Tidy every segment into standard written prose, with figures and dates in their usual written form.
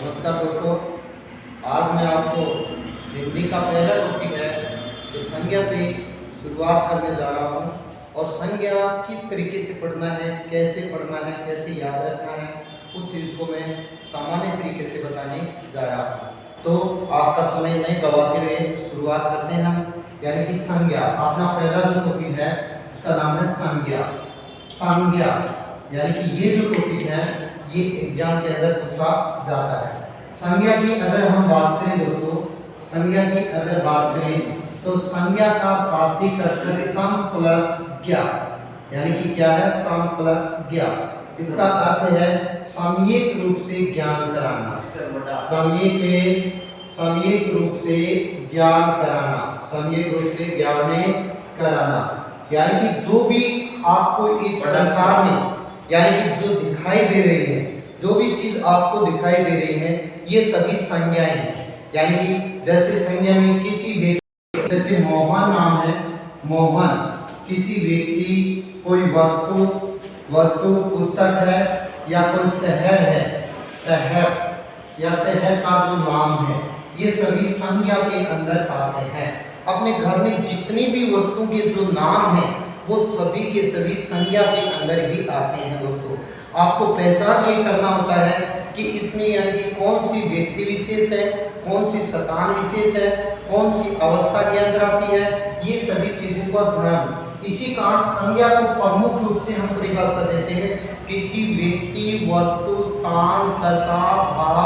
नमस्कार दोस्तों, आज मैं आपको हिंदी का पहला टॉपिक है तो संज्ञा से शुरुआत करने जा रहा हूँ। और संज्ञा किस तरीके से पढ़ना है, कैसे पढ़ना है, कैसे याद रखना है, उस चीज़ को मैं सामान्य तरीके से बताने जा रहा हूँ। तो आपका समय नहीं गवाते हुए शुरुआत करते हैं हम, यानी कि संज्ञा। अपना पहला जो टॉपिक है उसका नाम है संज्ञा। संज्ञा यानी कि ये जो टॉपिक है ये एग्जाम के अंदर पूछा जाता है। संज्ञा की अगर हम बात करें दोस्तों, संज्ञा की अगर बात करें तो संज्ञा का शाब्दिक अर्थ है सम प्लस ज्ञा, यानी कि क्या है, सम प्लस ज्ञा। इसका अर्थ है सम्यक रूप से ज्ञान कराना, सम्यक रूप से ज्ञान कराना, सम्यक रूप से ज्ञान कराना। यानी कि जो भी आपको इस संसार में, यानी कि जो दिखाई दे रही है, जो भी चीज आपको दिखाई दे रही है, ये सभी संज्ञाएं हैं। यानी कि जैसे संज्ञा में किसी व्यक्ति, जैसे मोहन नाम है, मोहन किसी व्यक्ति, कोई वस्तु पुस्तक है, या कोई शहर है, शहर या शहर का जो नाम है, ये सभी संज्ञा के अंदर आते हैं। अपने घर में जितनी भी वस्तु के जो नाम है वो सभी के सभी संज्ञा के अंदर ही आते हैं। दोस्तों, आपको पहचान ये करना होता है कि इसमें यानी कि कौन सी व्यक्ति विशेष है, कौन सी स्थान विशेष है, कौन सी अवस्था के अंदर आती है, ये सभी चीजों का ध्यान। इसी कारण संज्ञा को प्रमुख रूप से हम परिभाषा देते हैं किसी व्यक्ति, वस्तु, स्थान, दशा, भाव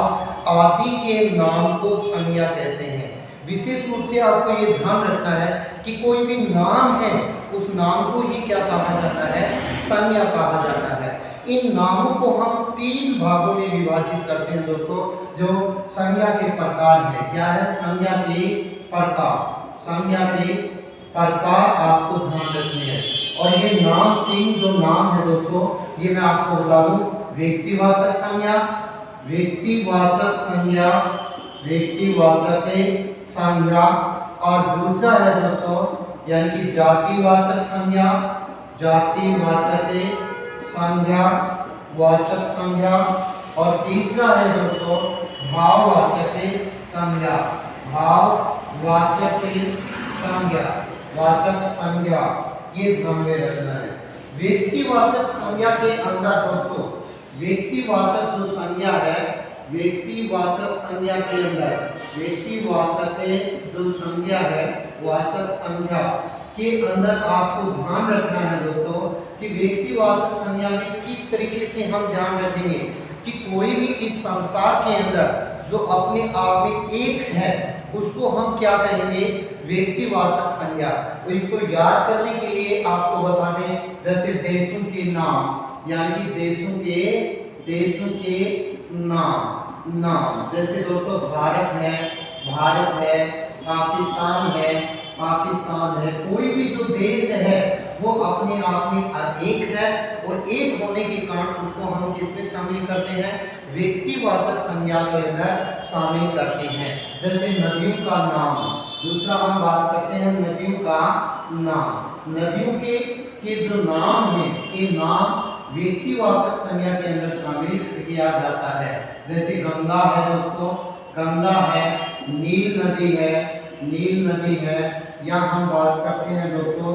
आदि के नाम को संज्ञा कहते हैं। विशेष रूप से आपको ये ध्यान रखना है कि कोई भी नाम है, उस नाम को ही क्या कहा जाता है, संज्ञा कहा जाता है। इन नामों को हम 3 भागों में विभाजित करते हैं दोस्तों, जो संज्ञा के प्रकार है। क्या है, संज्ञा के प्रकार। संज्ञा के प्रकार आपको ध्यान रखने हैं। और ये नाम 3 जो नाम है दोस्तों, ये मैं आपको बता दूं, व्यक्तिवाचक संज्ञा, व्यक्तिवाचक संज्ञा, व्यक्तिवाचक संज्ञा, और दूसरा है दोस्तों यानी कि जातिवाचक संज्ञा, जातिवाचक संज्ञा, वाचक संज्ञा, और तीसरा है दोस्तों भाववाचक संज्ञा, भाववाचक संज्ञा, वाचक संज्ञा। ये ध्यान में रखना है। व्यक्तिवाचक संज्ञा के अंदर दोस्तों, व्यक्तिवाचक जो संज्ञा है, व्यक्तिवाचक संज्ञा के अंदर, व्यक्तिवाचक जो संज्ञा है, वाचक संज्ञा के अंदर आपको ध्यान रखना है दोस्तों कि व्यक्तिवाचक संज्ञा में किस तरीके से हम ध्यान रखेंगे कि कोई भी इस संसार के अंदर जो अपने आप में एक है, उसको हम क्या कहेंगे, व्यक्तिवाचक संज्ञा। तो इसको याद करने के लिए आपको बता दें, जैसे देशों के नाम, यानी कि देशों के नाम, जैसे दोस्तों भारत है, पाकिस्तान है। कोई भी जो देश है वो अपने आप में एक है, और एक होने के कारण उसको हम किसमें शामिल करते हैं, व्यक्तिवाचक संज्ञा के अंदर शामिल करते हैं। जैसे नदियों का नाम, दूसरा हम बात करते हैं नदियों का नाम। नदियों के जो नाम है, ये नाम व्यक्तिवाचक संज्ञा के अंदर शामिल किया जाता है। जैसे गंगा है दोस्तों, गंगा है, नील नदी है, या हम बात करते हैं दोस्तों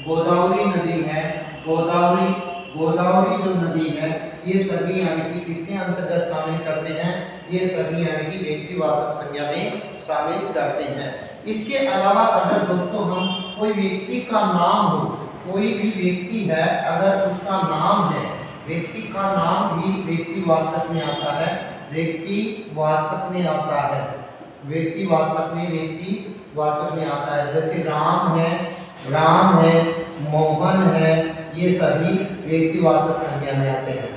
गोदावरी नदी है, गोदावरी जो नदी है, ये सभी यानी कि किसके अंतर्गत शामिल करते हैं, ये सभी यानी कि व्यक्तिवाचक संज्ञा में शामिल करते हैं। इसके अलावा अगर दोस्तों हम कोई व्यक्ति का नाम हो, कोई भी व्यक्ति है, अगर उसका नाम है, व्यक्ति का नाम भी व्यक्तिवाचक में आता है, व्यक्तिवाचक में आता है, व्यक्तिवाचक में आता है। जैसे राम है, मोहन है, ये सभी व्यक्तिवाचक संज्ञा में आते हैं।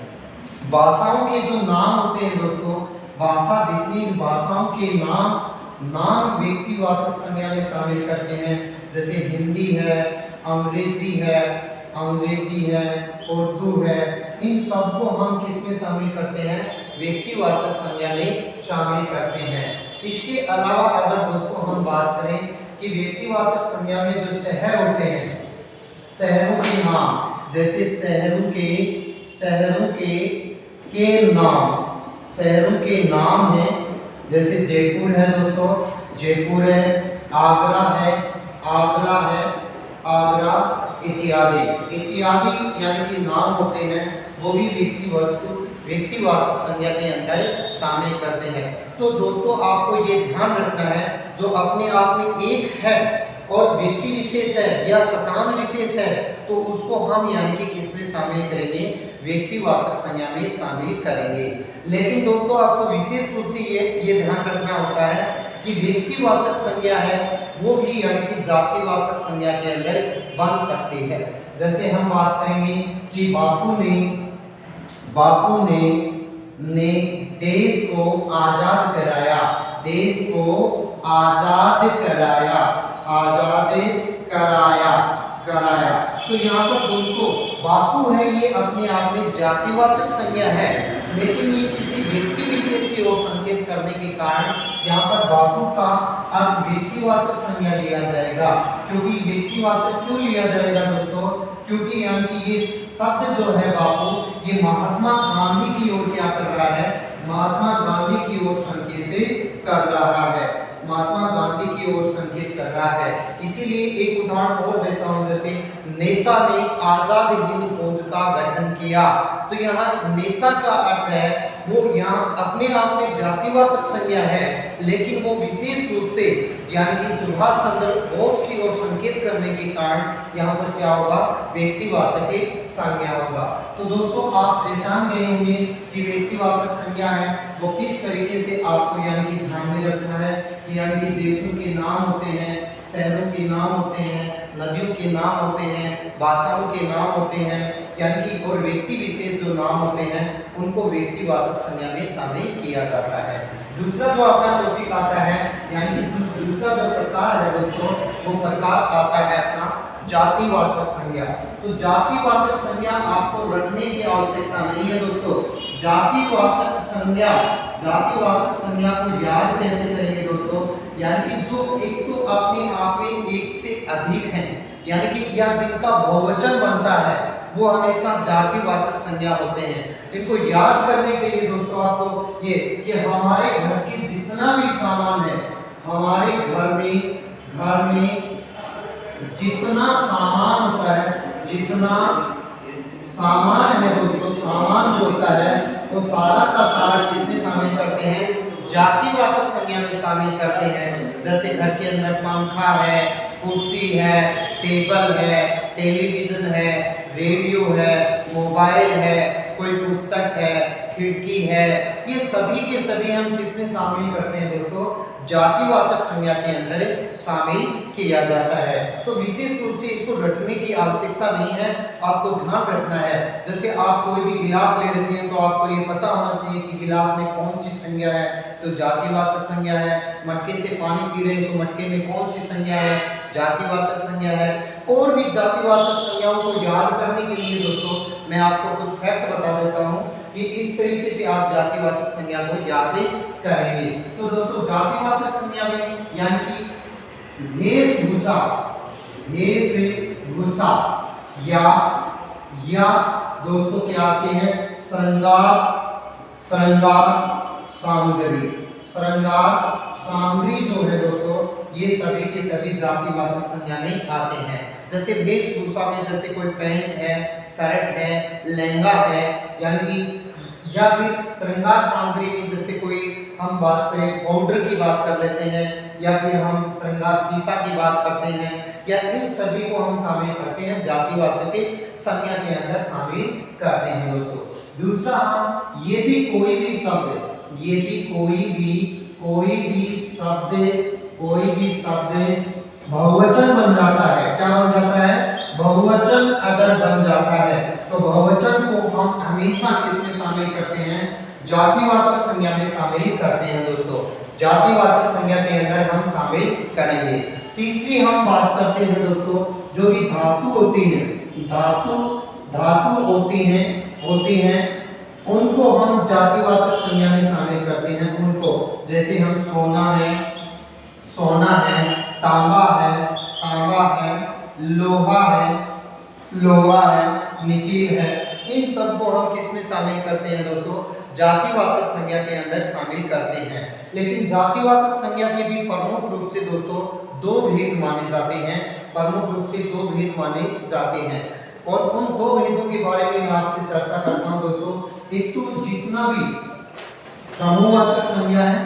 भाषाओं के जो नाम होते हैं दोस्तों, भाषा जितनी भाषाओं के नाम व्यक्तिवाचक संज्ञा में शामिल करते हैं। जैसे हिंदी है, अंग्रेजी है, उर्दू है, इन सबको हम किसमें शामिल करते हैं, व्यक्तिवाचक संज्ञा में शामिल करते हैं। इसके अलावा अगर दोस्तों हम बात करें कि व्यक्तिवाचक संज्ञा में जो शहर होते हैं, शहरों के नाम, जैसे शहरों के नाम, शहरों के नाम हैं, जैसे जयपुर है दोस्तों, जयपुर है, आगरा है, आगरा है, आगरा इत्यादि इत्यादि यानी कि नाम होते हैं, वो भी व्यक्तिवाचक संज्ञा के अंदर शामिल करते हैं। तो दोस्तों आपको ये ध्यान रखना है, जो अपने आप में एक है और व्यक्ति विशेष है या स्थान विशेष है, तो उसको हम यानी कि किस में शामिल करेंगे, व्यक्तिवाचक संज्ञा में शामिल करेंगे। लेकिन दोस्तों आपको विशेष रूप से ये ध्यान रखना होता है कि व्यक्तिवाचक संज्ञा है वो भी यानी कि जातिवाचक संज्ञा के अंदर बन सकती है। जैसे हम बात करेंगे कि बापू ने देश को आजाद कराया, देश को आजाद कराया, आजाद कराया, कराया। तो यहाँ पर दोस्तों बापू है ये अपने आप में जातिवाचक संज्ञा है, लेकिन ये किसी व्यक्ति विशेष की ओर संकेत करने के कारण यहाँ पर बापू का अब व्यक्तिवाचक संज्ञा लिया जाएगा। क्योंकि व्यक्तिवाचक क्यों लिया जाएगा दोस्तों, क्योंकि यानी कि ये शब्द जो है बापू, ये महात्मा गांधी की ओर क्या कर रहा है, महात्मा गांधी की ओर संकेत कर रहा है, महात्मा गांधी की ओर संकेत कर रहा है। इसीलिए एक उदाहरण और देता हूं, जैसे नेता ने आजाद हिंद फौज का गठन किया। तो यहाँ नेता का अर्थ है वो यहाँ अपने आप में जातिवाचक संज्ञा है, लेकिन वो विशेष रूप से यानी कि सुभाष चंद्र बोस की ओर संकेत करने के कारण यहाँ पर क्या होगा, व्यक्तिवाचक संज्ञा होगा। तो दोस्तों आप पहचान गए होंगे कि व्यक्तिवाचक संज्ञा है वो किस तरीके से आपको यानी कि ध्यान में रखना है कि यानी कि देशों के नाम होते हैं, शहरों के नाम होते हैं, नदियों के नाम होते हैं, भाषाओं के नाम होते हैं, यानी कि और व्यक्ति विशेष जो नाम होते हैं उनको व्यक्तिवाचक संज्ञा में शामिल किया जाता है। दूसरा जो अपना टॉपिक आता है यानी कि दूसरा जो प्रकार है दोस्तों, वो प्रकार आता है अपना जातिवाचक संज्ञा। तो जातिवाचक संज्ञा आपको रटने की आवश्यकता नहीं है दोस्तों। जातिवाचक संज्ञा को याद कैसे करेंगे दोस्तों, यानी कि जो एक तो अपने आप में एक से अधिक है, यानी कि या जिनका बहुवचन बनता है वो हमेशा जातिवाचक संज्ञा होते हैं। इनको याद करने के लिए दोस्तों आपको ये कि हमारे घर के जितना भी सामान है, हमारे घर में जितना सामान होता है, जितना सामान है दोस्तों, सामान जो होता है वो सारा का सारा किसमें शामिल करते हैं, जातिवाचक संज्ञा में शामिल करते हैं। जैसे घर के अंदर पंखा है, कुर्सी है, टेबल है, टेलीविजन है, रेडियो है, मोबाइल है, कोई पुस्तक है, खिड़की है, ये सभी के सभी हम किसमें शामिल करते हैं दोस्तों, जातिवाचक संज्ञा के अंदर शामिल किया जाता है। तो विशेष रूप से इसको रटने की आवश्यकता नहीं है, आपको ध्यान रखना है। जैसे आप कोई भी गिलास ले रखे हैं तो आपको ये पता होना चाहिए कि गिलास में कौन सी संज्ञा है, तो जातिवाचक संज्ञा है। मटके से पानी पी रहे हैं तो मटके में कौन सी संज्ञा है, जातिवाचक संज्ञा है। और भी जातिवाचक संज्ञाओं को याद करने के लिए दोस्तों मैं आपको कुछ फैक्ट बता देता हूँ कि इस तरीके से आप जातिवाचक संज्ञा को याद करेंगे। तो दोस्तों जातिवाचक संज्ञा में यानी कि वेशभूषा या दोस्तों क्या आते हैं, श्रृंगार सामग्री जो है दोस्तों, ये सभी के सभी जातिवाचक संज्ञा में आते हैं। जैसे वेशभूषा में जैसे कोई पैंट है, शर्ट है, लहंगा है, यानी कि या फिर श्रृंगार सामग्री में जैसे कोई हम बात करें पाउडर की बात कर लेते हैं, या फिर हम श्रृंगार शीशा की बात करते हैं, या इन सभी को हम शामिल करते हैं जातिवाचक संज्ञा के अंदर शामिल करते हैं दोस्तों। दूसरा हम यदि कोई भी शब्द बहुवचन बन जाता है, क्या बन जाता है, बहुवचन अगर बन जाता है तो बहुवचन को हम हमेशा किसमें शामिल करते हैं, जातिवाचक संज्ञा में शामिल करते हैं दोस्तों। जातिवाचक संज्ञा के अंदर हम शामिल करेंगे। तीसरी हम बात करते हैं दोस्तों जो कि धातु होती है, धातु होती हैं उनको हम जातिवाचक संज्ञा में शामिल करते हैं। उनको जैसे हम सोना है, तांबा है, लोहा है, निकिल है, इन सबको हम किस में शामिल करते हैं दोस्तों, जातिवाचक संज्ञा संज्ञा के अंदर शामिल करते हैं। लेकिन जातिवाचक संज्ञा के भी प्रमुख रूप से दोस्तों दो भेद माने जाते हैं, प्रमुख रूप से दो भेद माने जाते हैं। और उन दो भेदों के बारे में मैं आपसे चर्चा करता हूं दोस्तों। एक तो जितना भी समूहवाचक संज्ञा है,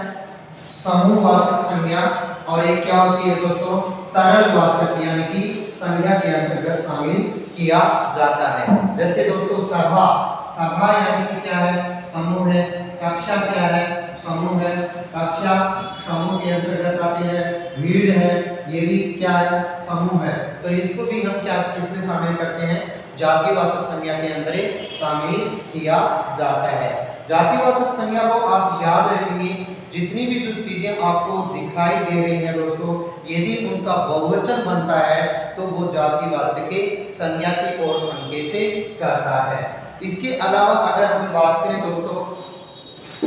समूहवाचक संज्ञा, और एक क्या होती है दोस्तों तरलवाचक, यानी कि संज्ञा के अंतर्गत शामिल किया जाता है। जैसे दोस्तों सभा, सभा यानी कि क्या है समूह है। कक्षा क्या है समूह है, कक्षा समूह के अंतर्गत आती है। भीड़ है ये भी क्या है समूह है। तो इसको भी हम क्या इसमें शामिल करते हैं जातिवाचक संज्ञा के अंदर शामिल किया जाता है। जातिवाचक संज्ञा को आप याद रखेंगे, जितनी भी जो चीजें आपको दिखाई दे रही हैं दोस्तों, यदि उनका बहुवचन बनता है तो वो जातिवाचक संज्ञा की ओर संकेत करता है। इसके अलावा अगर हम बात करें दोस्तों,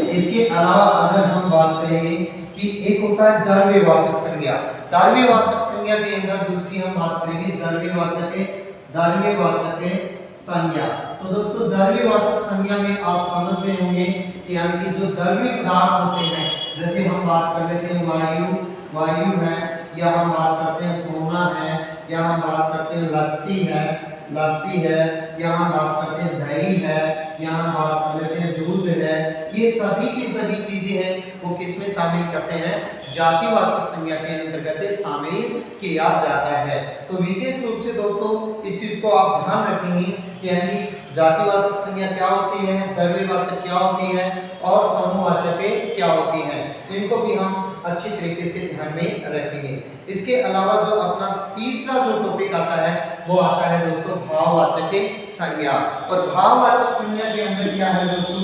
इसके अलावा अगर हम बात करेंगे कि एक होता है द्रव्यवाचक संज्ञा। द्रव्यवाचक संज्ञा के अंदर दूसरी हम बात करेंगे द्रव्यवाचक संज्ञा। तो दोस्तों द्रव्यवाचक संज्ञा में आप समझ रहे होंगे कि यानी कि जो द्रव्य पदार्थ होते हैं, जैसे हम बात कर लेते हैं वायु है, या हम बात करते हैं सोना है, या हम बात करते हैं लस्सी है, या हम बात करते हैं दही है, या हम बात कर लेते हैं दूध है। ये सभी की सभी चीजें हैं वो किसमें शामिल करते हैं जातिवाचक संज्ञा के अंतर्गत शामिल किया जाता है। तो विशेष रूप से दोस्तों इस चीज को आप ध्यान रखेंगे कि यानी जातिवाचक संज्ञा क्या होती है, द्रव्यवाचक क्या होती है और समूहवाचक क्या होती है, इनको भी हम अच्छी तरीके से ध्यान में रखेंगे। इसके अलावा जो अपना तीसरा जो टॉपिक आता है वो आता है दोस्तों भाववाचक संज्ञा। और भाववाचक संज्ञा के अंदर क्या है दोस्तों,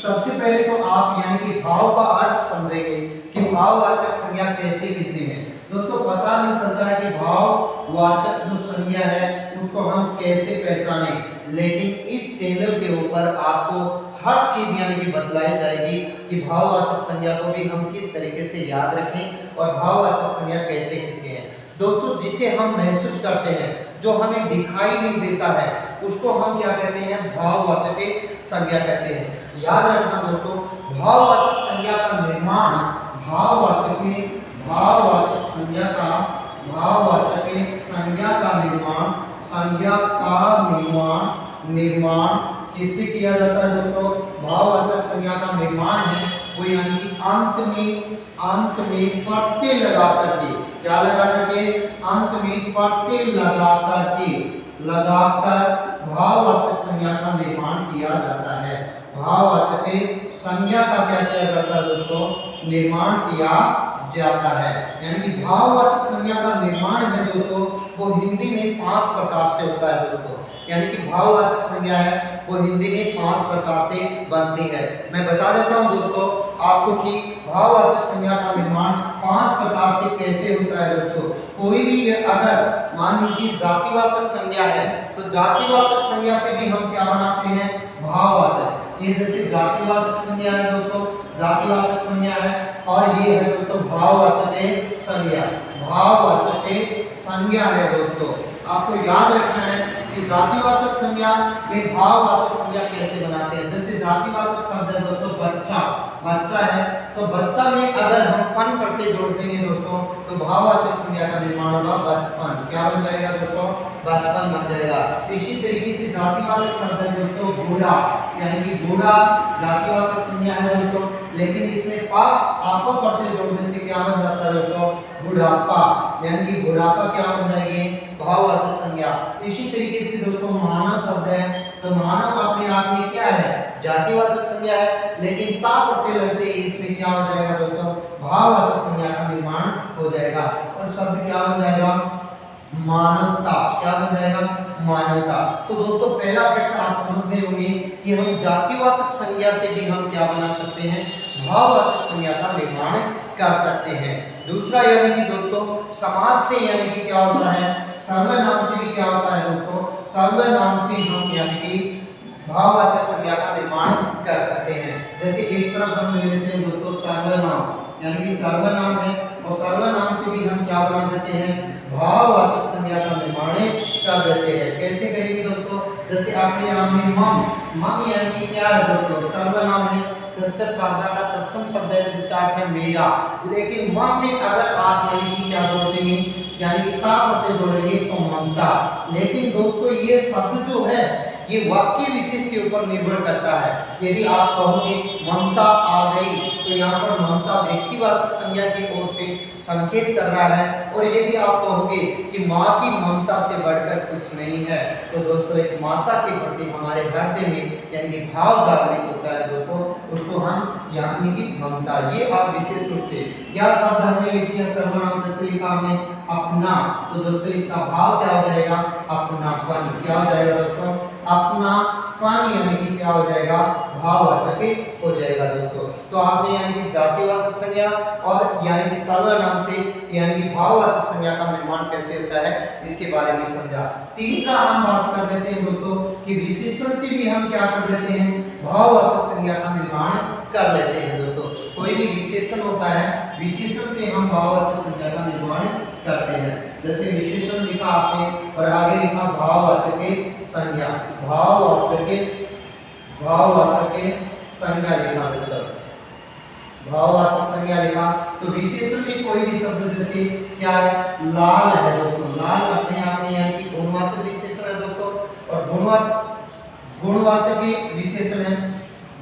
सबसे पहले तो आप यानी कि भाव का अर्थ समझेंगे कि भाववाचक संज्ञा कहते किसे हैं। दोस्तों पता नहीं चलता है कि भाववाचक जो संज्ञा है उसको हम कैसे पहचाने, लेकिन इस चैनल के ऊपर आपको हर चीज यानी कि बतलाई जाएगी कि भाववाचक संज्ञा को भी हम किस तरीके से याद रखें और भाववाचक संज्ञा कहते किसे हैं। दोस्तों जिसे हम महसूस करते हैं, जो हमें दिखाई नहीं देता है, उसको हम क्या कहते हैं भाववाचक संज्ञा कहते हैं। याद रखना दोस्तों भाववाचक संज्ञा का निर्माण भाववाचक संज्ञा का निर्माण किससे किया जाता है दोस्तों। भाववाचक संज्ञा का निर्माण है वो यानी कि अंत में प्रत्यय लगा करके, क्या लगा करके अंत में प्रत्यय लगाकर भाववाचक संज्ञा का निर्माण किया जाता है। भाववाचक संज्ञा का क्या किया जाता है दोस्तों, निर्माण किया जाता है। यानी कि भाववाचक संज्ञा का निर्माण है दोस्तों वो हिंदी में 5 प्रकार से होता है दोस्तों। यानी कि भाववाचक संज्ञा है वो हिंदी में 5 प्रकार से बनती है। मैं बता देता हूं दोस्तों आपको कि भाववाचक संज्ञा का निर्माण 5 प्रकार से कैसे होता है दोस्तों। कोई भी अगर मान लीजिए जातिवाचक संज्ञा है तो जातिवाचक संज्ञा से भी हम क्या बनाते हैं भाववाचक। ये जैसे जातिवाचक संज्ञा है दोस्तों, जातिवाचक संज्ञा है, और ये है दोस्तों भाववाचक संज्ञा है दोस्तों। आपको याद रखना है कि जातिवाचक संज्ञा में भाववाचक संज्ञा कैसे बनाते हैं। जैसे जातिवाचक शब्द है दोस्तों बच्चा है, तो बच्चा में अगर हम पन प्रत्यय जोड़ देंगे दोस्तों तो भाववाचक संज्ञा का निर्माण होगा बचपन। क्या बन जाएगा दोस्तों, बचपन बन जाएगा। इसी तरीके से जातिवाचक शब्द है दोस्तों बूढ़ा, यानी कि बूढ़ा जातिवाचक संज्ञा है दोस्तों, लेकिन इसमें आपा प्रत्यय जोड़ने से क्या बन जाता है दोस्तों बुढ़ापा, यानी कि बुढ़ापा क्या बन जाएगी भाववाचक संज्ञा। इसी तरीके से दोस्तों मानव शब्द है, तो मानव अपने आप में क्या है जातिवाचक संज्ञा है, लेकिन ता प्रत्यय लगते ही इसमें क्या हो जाएगा दोस्तों भाववाचक संज्ञा का निर्माण हो जाएगा और शब्द क्या बन जाएगा मानवता। क्या बन जाएगा मानवता। तो दोस्तों पहला प्रश्न आप समझ गए होंगे कि हम जातिवाचक संज्ञा से भी हम क्या बना सकते हैं भाववाचक संज्ञा का निर्माण कर सकते हैं। दूसरा यानी कि दोस्तों समाज से यानी कि क्या होता है सर्वनाम से भी क्या होता है दोस्तों, सर्वनाम से हम यानी कि भाववाचक संज्ञा का निर्माण कर सकते हैं। जैसे एक तरफ हम ले लेते हैं दोस्तों सर्वनाम, यानी कि सर्वनाम है और सर्वनाम से भी हम क्या बना देते हैं भाववाचक संज्ञा का निर्माण कर देते हैं। कैसे करेंगे दोस्तों, जैसे आपके नाम में मम यानी कि क्या है दोस्तों सर्वनाम है, षष्ठ प्रासाद का तत्सम शब्द है जिसका अर्थ है मेरा, लेकिन वह में अगर आप यानी कि क्या जोड़ देंगे, यानी कि ता प्रत्यय जोड़ेंगे तो ममता। लेकिन दोस्तों ये शब्द जो है ये वाक्य विशेष के ऊपर निर्भर करता है। यदि आप कहोगे ममता आ गई तो यहाँ पर ममता व्यक्तिवाचक संज्ञा की ओर से संकेत कर रहा है, और यदि आप कहोगे कि माँ की ममता से बढ़कर कुछ नहीं है तो दोस्तों एक माता के प्रति हमारे हृदय में यानी कि भाव जागृत होता है दोस्तों, उसको हम यानी कि ममता, ये आप विशेष रूप से यह शब्द हमने लिख दिया सर्वनाम जैसे लिखा हमने अपना, तो दोस्तों इसका भाव क्या हो जाएगा, अपनापन। क्या हो जाएगा दोस्तों, अपनापन यानी कि क्या हो जाएगा, भाववाचक हो जाएगा दोस्तों। तो आपने यानी कि जातिवाचक संज्ञा और यानी कि सर्वनाम से यानी कि भाववाचक संज्ञा का निर्माण कैसे होता है इसके बारे में समझा। तीसरा हम बात कर देते हैं दोस्तों कि विशेषण से भी हम क्या कर देते हैं, भाववाचक संज्ञा का निर्माण कर लेते हैं दोस्तों। कोई भी विशेषण होता है, विशेषण से हम भाववाचक संज्ञा का निर्माण करते हैं। जैसे विशेषण लिखा आपने और आगे लिखा भाववाचक संज्ञा, भाववाचक संज्ञा लिखा दोस्तों, भाववाचक संज्ञा लिखा। तो विशेषण में कोई भी शब्द जैसे क्या है, लाल है दोस्तों, लाल अपने आप में यानी कि गुणवाचक विशेषण है दोस्तों, और गुणवाचक विशेषण है,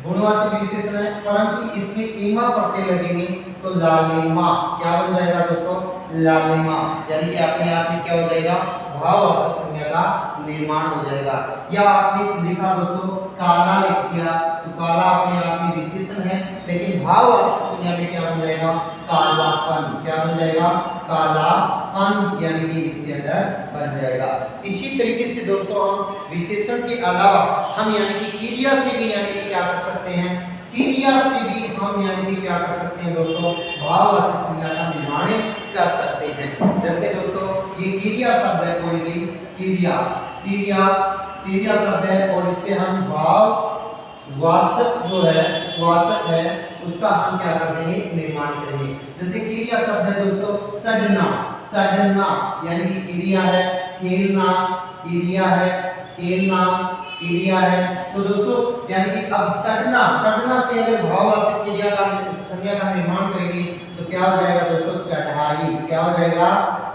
गुणवाचक विशेषण है, परंतु इसमें इमा प्रत्यय लगेंगे तो लालिमा क्या बन जाएगा दोस्तों, लालिमा, यानी कि अपने आप में क्या हो जाएगा, भाववाचक संज्ञा का निर्माण हो जाएगा। या आपने लिखा दोस्तों काला लिख दिया तो काला अपने आप में विशेषण है, लेकिन भाववाचक संज्ञा में क्या बन जाएगा, कालापन। क्या बन जाएगा, कालापन, यानी कि इसके अंदर बन जाएगा। इसी तरीके से दोस्तों हम विशेषण के अलावा हम यानी कि क्रिया से भी यानी कि क्या कर सकते हैं, क्रिया से भी हम यानी कि क्या कर सकते हैं दोस्तों, भाववाचक संज्ञा का निर्माण कर सकते हैं। जैसे दोस्तों ये क्रिया शब्द है, कोई भी क्रिया क्रिया शब्द है और इससे हम भाववाचक जो है, वाचक है, उसका हम क्या कर देंगे, निर्माण करेंगे। जैसे क्रिया शब्द है दोस्तों चढ़ना, चढ़ना यानी कि क्रिया है, खेलना क्रिया है, खेलना क्रिया है। तो दोस्तों यानी कि अब चढ़ना, चढ़ना से अगर भाववाचक क्रिया का संज्ञा का निर्माण करेंगे तो क्या हो जाएगा दोस्तों, चढ़ाई। क्या हो जाएगा,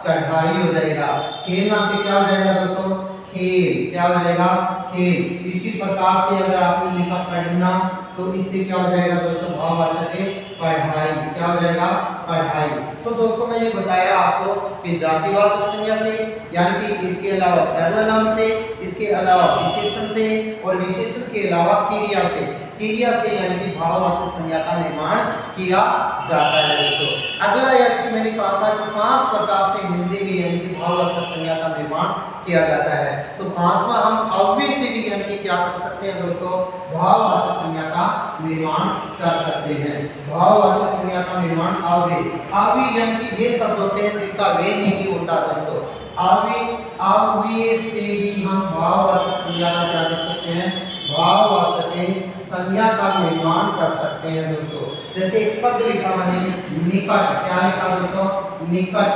चढ़ाई हो जाएगा। खेलना से क्या हो जाएगा दोस्तों, खेल। क्या हो जाएगा, खेल। इसी प्रकार से अगर आपने लिखा पढ़ना तो इससे क्या हो जाएगा दोस्तों, भाववाचक है पढ़ाई। क्या हो जाएगा, पढ़ाई। तो दोस्तों मैंने बताया आपको कि जातिवाचक संज्ञा से यानी कि इसके अलावा सर्वनाम से, इसके अलावा विशेषण से और विशेषण के अलावा क्रिया से, क्रिया से यानी कि भाववाचक संज्ञा का निर्माण किया जाता है दोस्तों। अगला यानी कि मैंने कहा था कि 5 प्रकार से हिंदी में यानी कि भाववाचक संज्ञा का निर्माण किया जाता है। तो पांचवा हम अव्यय से भी यानी कि क्या कर सकते हैं दोस्तों, भाववाचक संज्ञा का निर्माण कर सकते हैं। भाववाचक संज्ञा का निर्माण अव्यय यानी कि वे शब्द होते हैं जिनका वे नहीं होता दोस्तों। अव्यय से भी हम भाववाचक संज्ञा का क्या कर सकते हैं, भाववाचक संज्ञा का निर्माण कर सकते हैं दोस्तों। जैसे एक शब्द लिखा मैंने निकट, क्या लिखा दोस्तों, निकट,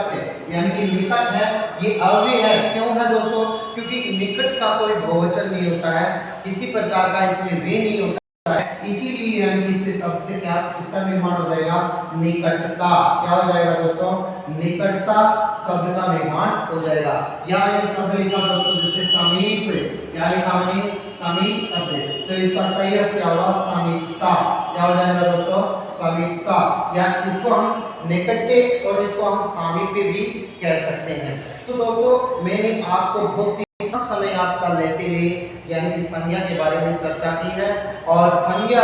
यानी कि निकट है, ये अव्यय है। क्यों है दोस्तों, क्योंकि निकट का कोई बहुवचन नहीं होता है, किसी प्रकार का इसमें वे नहीं होता है, इसीलिए यानी कि इससे शब्द से क्या इसका निर्माण हो जाएगा, निकटता। क्या हो जाएगा दोस्तों, निकटता शब्द का निर्माण हो जाएगा। या मैंने शब्द लिखा दोस्तों जैसे समीप, क्या लिखा मैंने, समीप शब्द, तो इसका सही अर्थ क्या होगा, समीपता। क्या हो जाएगा दोस्तों, समीपता। या इसको हम निकटे और इसको हम सामीप्य भी कह सकते हैं। तो दोस्तों मैंने आपको बहुत समय आपका लेते हुए यानी कि संज्ञा के बारे में चर्चा की है, और संज्ञा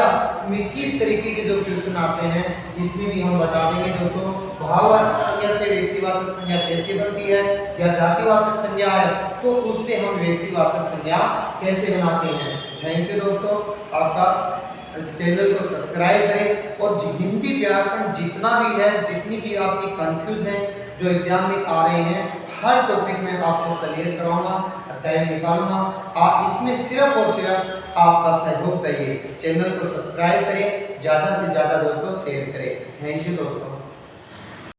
में किस तरीके के जो क्वेश्चन आते हैं इसमें भी हम बता देंगे दोस्तों। भाववाचक संज्ञा से व्यक्तिवाचक संज्ञा कैसे बनती है, या जातिवाचक संज्ञा है तो उससे हम व्यक्तिवाचक संज्ञा कैसे बनाते हैं। थैंक यू दोस्तों, आपका चैनल को सब्सक्राइब करें, और हिंदी व्याकरण जितना भी है, जितनी भी आपकी कंफ्यूज है जो एग्जाम में आ रहे हैं, हर टॉपिक में आपको क्लियर कराऊंगा, टाइम निकालूंगा। इसमें सिर्फ और सिर्फ आपका सहयोग चाहिए। चैनल को सब्सक्राइब करें, ज़्यादा से ज़्यादा दोस्तों शेयर करें। थैंक यू दोस्तों।